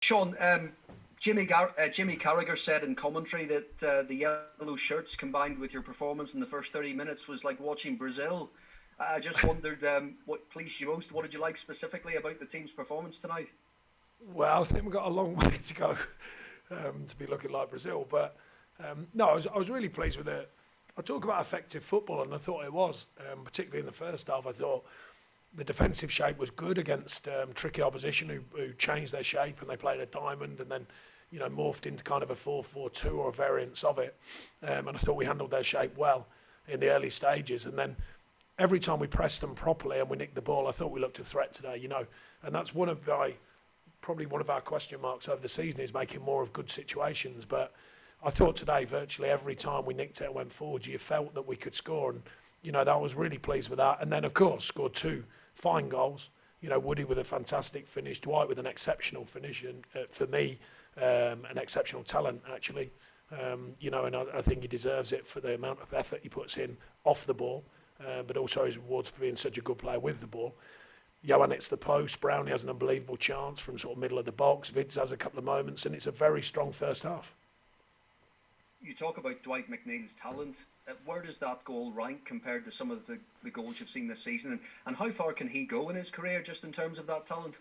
Sean, Jimmy Carragher said in commentary that the yellow shirts combined with your performance in the first 30 minutes was like watching Brazil. I just wondered what pleased you most. What did you like specifically about the team's performance tonight? Well, I think we've got a long way to go to be looking like Brazil. But no, I was really pleased with it. I talk about effective football, and I thought it was, particularly in the first half. I thought the defensive shape was good against tricky opposition who changed their shape and they played a diamond and then morphed into kind of a 4-4-2 or a variance of it. And I thought we handled their shape well in the early stages. And then every time we pressed them properly and we nicked the ball, I thought we looked a threat today, And that's probably one of our question marks over the season is making more of good situations. But I thought today virtually every time we nicked it and went forward, you felt that we could score. And, I was really pleased with that. And then, of course, scored two fine goals. Woody with a fantastic finish, Dwight with an exceptional finish, and for me, an exceptional talent, actually. And I think he deserves it for the amount of effort he puts in off the ball, but also his rewards for being such a good player with the ball. Johan hits the post, Brownie has an unbelievable chance from sort of middle of the box, Vids has a couple of moments, and it's a very strong first half. You talk about Dwight McNeil's talent. Where does that goal rank compared to some of the goals you've seen this season? And how far can he go in his career just in terms of that talent?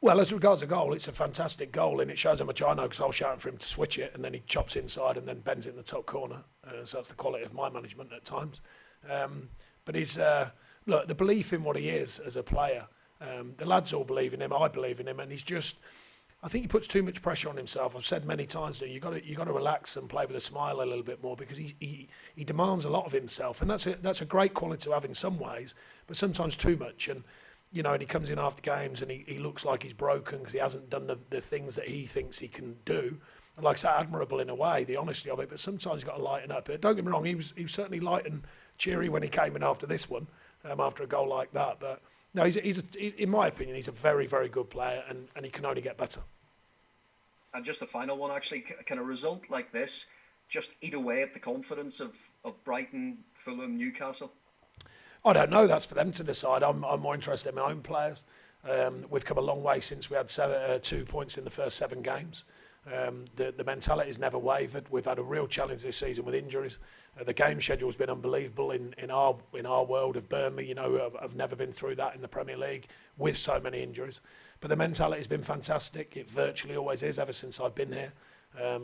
Well, as regards a goal, it's a fantastic goal, and it shows how much I know because I was shouting for him to switch it, and then he chops inside and then bends it in the top corner. So that's the quality of my management at times. But look, the belief in what he is as a player, the lads all believe in him, I believe in him, and I think he puts too much pressure on himself. I've said many times that you got to relax and play with a smile a little bit more because he demands a lot of himself, and that's a great quality to have in some ways, but sometimes too much. And and he comes in after games and he looks like he's broken because he hasn't done the things that he thinks he can do. And like I say, admirable in a way, the honesty of it, but sometimes you've got to lighten up. But don't get me wrong, he was certainly light and cheery when he came in after this one, after a goal like that. But no, in my opinion, he's a very, very good player and he can only get better. And just a final one, actually, can a result like this just eat away at the confidence of Brighton, Fulham, Newcastle? I don't know. That's for them to decide. I'm more interested in my own players. We've come a long way since we had 2 points in the first 7 games. The mentality's never wavered. We've had a real challenge this season with injuries. The game schedule's been unbelievable in our world of Burnley. I've never been through that in the Premier League with so many injuries. But the mentality's been fantastic. It virtually always is ever since I've been here.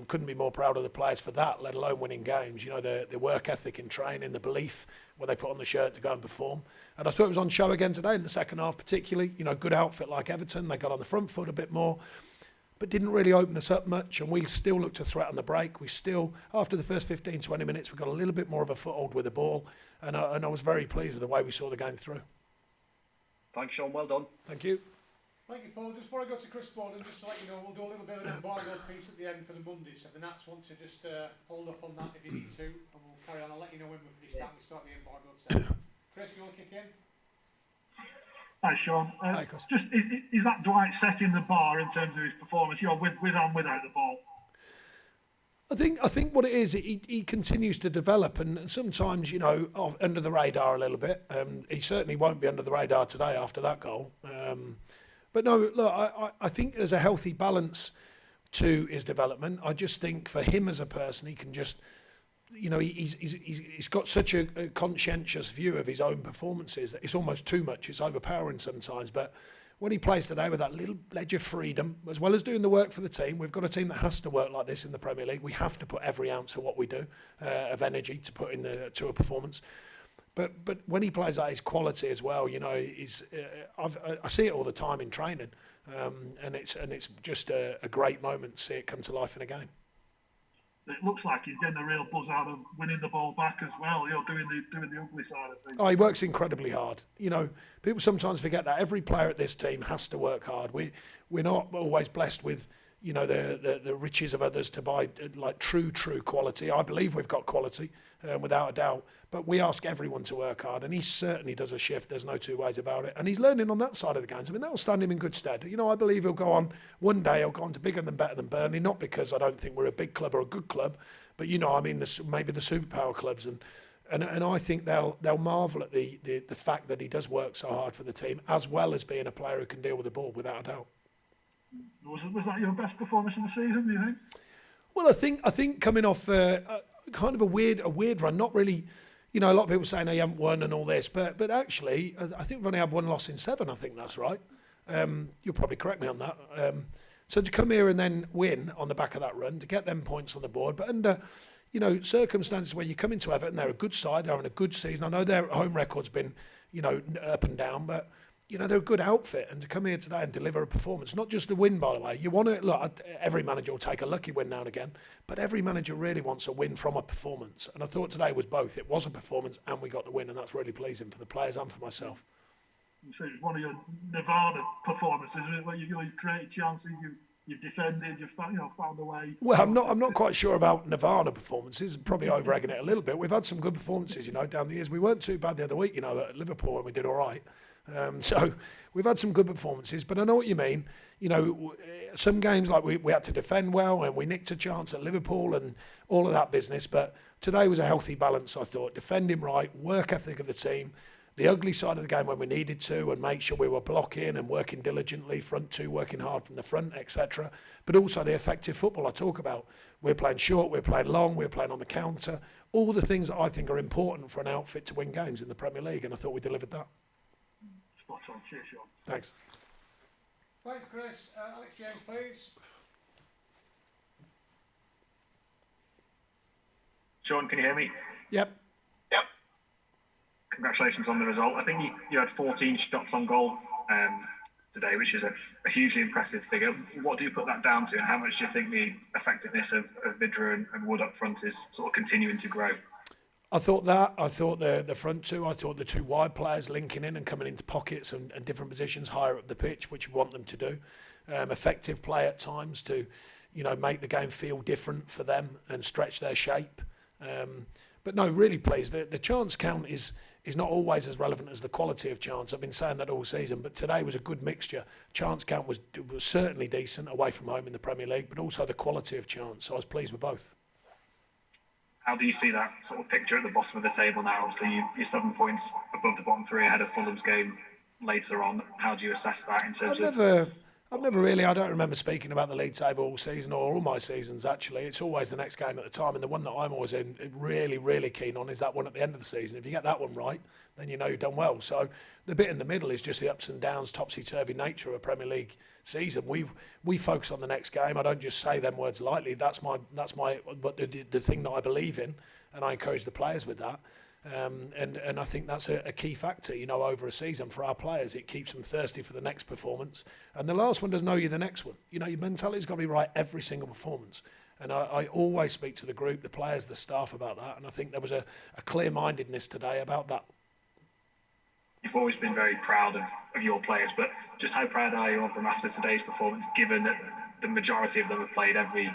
Couldn't be more proud of the players for that, let alone winning games. The work ethic in training, the belief when they put on the shirt to go and perform. And I thought it was on show again today in the second half particularly. Good outfit like Everton. They got on the front foot a bit more, but didn't really open us up much. And we still looked a threat on the break. We still, after the first 15, 20 minutes, we got a little bit more of a foothold with the ball. And I was very pleased with the way we saw the game through. Thanks, Sean. Well done. Thank you. Thank you, Paul. Just before I go to Chris Borden, just to let you know, we'll do a little bit of an embargo piece at the end for the Monday. So the Nats want to just hold up on that if you need to, and we'll carry on. I'll let you know when we finish that. We start the embargo session. Chris, you want to kick in? Hi, Sean. Hi, Chris. Just is that Dwight setting the bar in terms of his performance? With and without the ball. I think what it is, he continues to develop, and sometimes under the radar a little bit. He certainly won't be under the radar today after that goal. But no, look, I think there's a healthy balance to his development. I just think for him as a person, he can just, he's got such a conscientious view of his own performances that it's almost too much. It's overpowering sometimes. But when he plays today with that little edge of freedom, as well as doing the work for the team, we've got a team that has to work like this in the Premier League. We have to put every ounce of what we do, of energy, to put to a performance. But when he plays at his quality as well, I see it all the time in training, and it's just a great moment to see it come to life in a game. It looks like he's getting a real buzz out of winning the ball back as well. Doing the ugly side of things. Oh, he works incredibly hard. People sometimes forget that every player at this team has to work hard. We're not always blessed with the riches of others to buy like true quality. I believe we've got quality, without a doubt, but we ask everyone to work hard, and he certainly does a shift. There's no two ways about it, and he's learning on that side of the games. I mean, that'll stand him in good stead. I believe he'll go on one day. He'll go on to bigger than better than Burnley, not because I don't think we're a big club or a good club, but maybe the superpower clubs, and I think they'll marvel at the fact that he does work so hard for the team, as well as being a player who can deal with the ball, without a doubt. Was that your best performance of the season, do you think? Well, I think coming off kind of a weird run, not really. You know, a lot of people saying they haven't won and all this, but actually, I think we've only had one loss in 7. I think that's right. You'll probably correct me on that. So to come here and then win on the back of that run, to get them points on the board, but under, you know, circumstances where you come into Everton, they're a good side, they're having a good season. I know their home record's been, you know, up and down, but you know, they're a good outfit, and to come here today and deliver a performance, not just the win, by the way. You want to, look, every manager will take a lucky win now and again, but every manager really wants a win from a performance. And I thought today was both. It was a performance and we got the win, and that's really pleasing for the players and for myself. So it's one of your Nirvana performances, isn't it? Where you create chances, you've defended, you've found a way. Well, I'm not quite sure about Nirvana performances. Probably over-egging it a little bit. We've had some good performances, you know, down the years. We weren't too bad the other week, you know, at Liverpool, and we did all right. So we've had some good performances, but I know what you mean. You know, some games like we had to defend well, and we nicked a chance at Liverpool and all of that business. But today was a healthy balance, I thought. Defending right, work ethic of the team, the ugly side of the game when we needed to, and make sure we were blocking and working diligently, front two, working hard from the front, etc. But also the effective football I talk about. We're playing short, we're playing long, we're playing on the counter. All the things that I think are important for an outfit to win games in the Premier League, and I thought we delivered that. Spot on. Cheers, Sean. Thanks. Thanks, Chris. Alex James, please. Sean, can you hear me? Yep. Congratulations on the result. I think you had 14 shots on goal today, which is a hugely impressive figure. What do you put that down to, and how much do you think the effectiveness of Vidra and Wood up front is sort of continuing to grow? I thought the front two, I thought the two wide players linking in and coming into pockets and different positions higher up the pitch, which we want them to do. Effective play at times to, you know, make the game feel different for them and stretch their shape. But no, really pleased. The chance count is not always as relevant as the quality of chance. I've been saying that all season, but today was a good mixture. Chance count was certainly decent away from home in the Premier League, but also the quality of chance. So I was pleased with both. How do you see that sort of picture at the bottom of the table now? Obviously, you're 7 points above the bottom 3 ahead of Fulham's game later on. How do you assess that in terms I've never really, I don't remember speaking about the league table all season or all my seasons actually. It's always the next game at the time, and the one that I'm always really keen on is that one at the end of the season. If you get that one right, then you know you've done well. So the bit in the middle is just the ups and downs, topsy-turvy nature of a Premier League season. We focus on the next game. I don't just say them words lightly. That's the thing that I believe in, and I encourage the players with that. And I think that's a key factor, you know, over a season for our players. It keeps them thirsty for the next performance. And the last one doesn't know you the next one. You know, your mentality's got to be right every single performance. And I always speak to the group, the players, the staff about that. And I think there was a clear-mindedness today about that. You've always been very proud of your players, but just how proud are you of them after today's performance, given that the majority of them have played every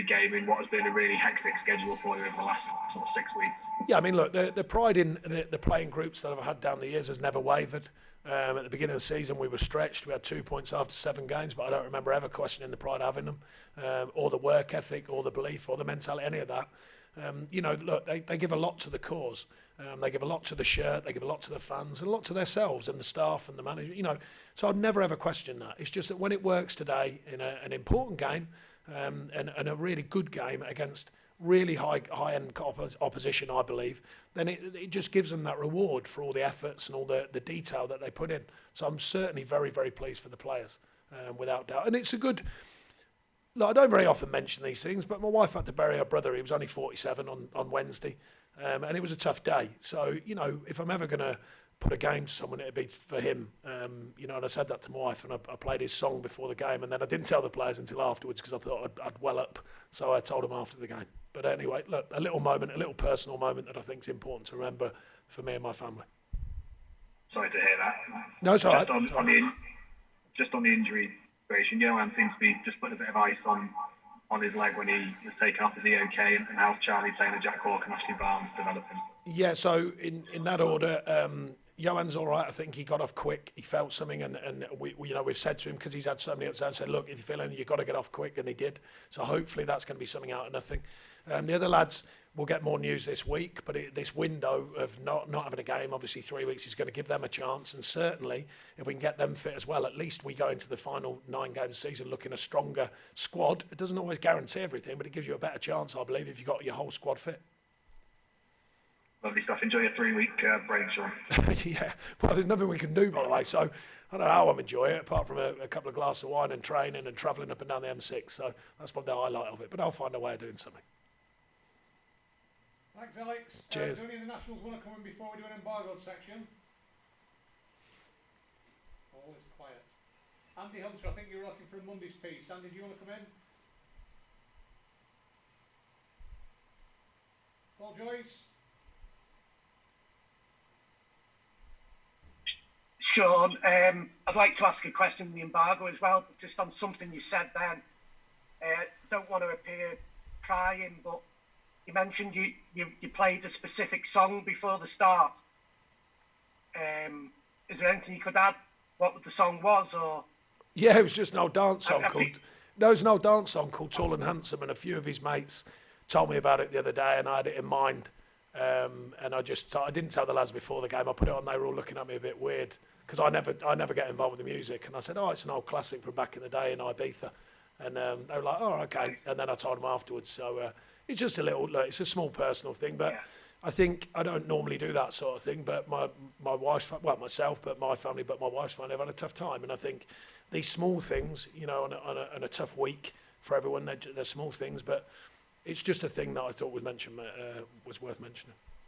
game in what has been a really hectic schedule for you over the last sort of 6 weeks? Yeah, I mean, look, the pride in the playing groups that I've had down the years has never wavered. At the beginning of the season, we were stretched. We had 2 points after 7 games, but I don't remember ever questioning the pride of having them, or the work ethic, or the belief, or the mentality, any of that. You know, look, they give a lot to the cause. They give a lot to the shirt, they give a lot to the fans, and a lot to themselves and the staff and the manager. You know, so I'd never ever question that. It's just that when it works today in an important game, and a really good game against really high-end opposition, I believe, then it just gives them that reward for all the efforts and all the detail that they put in. So I'm certainly very, very pleased for the players, without doubt. And it's a good... Look, I don't very often mention these things, but my wife had to bury her brother. He was only 47 on Wednesday, and it was a tough day. So, you know, if I'm ever going to put a game to someone, it'd be for him. You know, and I said that to my wife, and I played his song before the game, and then I didn't tell the players until afterwards because I thought I'd well up. So I told them after the game. But anyway, look, a little moment, a little personal moment that I think is important to remember for me and my family. Sorry to hear that. No, it's all right. Just on the injury situation, Johan seems to be just putting a bit of ice on his leg when he was taken off. Is he okay? And how's Charlie Taylor, Jack Hawke and Ashley Barnes developing? Yeah, so in that order, Johan's all right. I think he got off quick. He felt something, and we you know, we've said to him, because he's had so many ups and downs, said, look, if you feel anything, you've got to get off quick, and he did. So hopefully that's going to be something out of nothing. The other lads, we'll get more news this week, but this window of not having a game, obviously 3 weeks, is going to give them a chance. And certainly, if we can get them fit as well, at least we go into the final 9-game season looking a stronger squad. It doesn't always guarantee everything, but it gives you a better chance, I believe, if you've got your whole squad fit. Lovely stuff. Enjoy your 3-week break, Sean. Yeah, well, there's nothing we can do, by the way, so I don't know how I'm enjoying it, apart from a couple of glasses of wine and training and travelling up and down the M6, so that's probably the highlight of it, but I'll find a way of doing something. Thanks, Alex. Cheers. Do any of the Nationals want to come in before we do an embargoed section? All is quiet. Andy Hunter, I think you were looking for a Monday's piece. Andy, do you want to come in? Paul Joyce? Sean, I'd like to ask a question on the embargo as well, but just on something you said then. Don't want to appear prying, but you mentioned you played a specific song before the start. Is there anything you could add? What the song was, or? Yeah, it was just an old dance song called. No, it was an old dance song called "Tall and Handsome," and a few of his mates told me about it the other day, and I had it in mind. And I didn't tell the lads before the game. I put it on. They were all looking at me a bit weird because I never get involved with the music. And I said, "Oh, it's an old classic from back in the day in Ibiza." And they were like, "Oh, okay." And then I told them afterwards. So it's just a little. It's a small personal thing, but. Yeah. I think I don't normally do that sort of thing, but my wife's, well, myself, but my family, but my wife's family have had a tough time. And I think these small things, you know, on a tough week for everyone, they're small things, but it's just a thing that I thought was worth mentioning.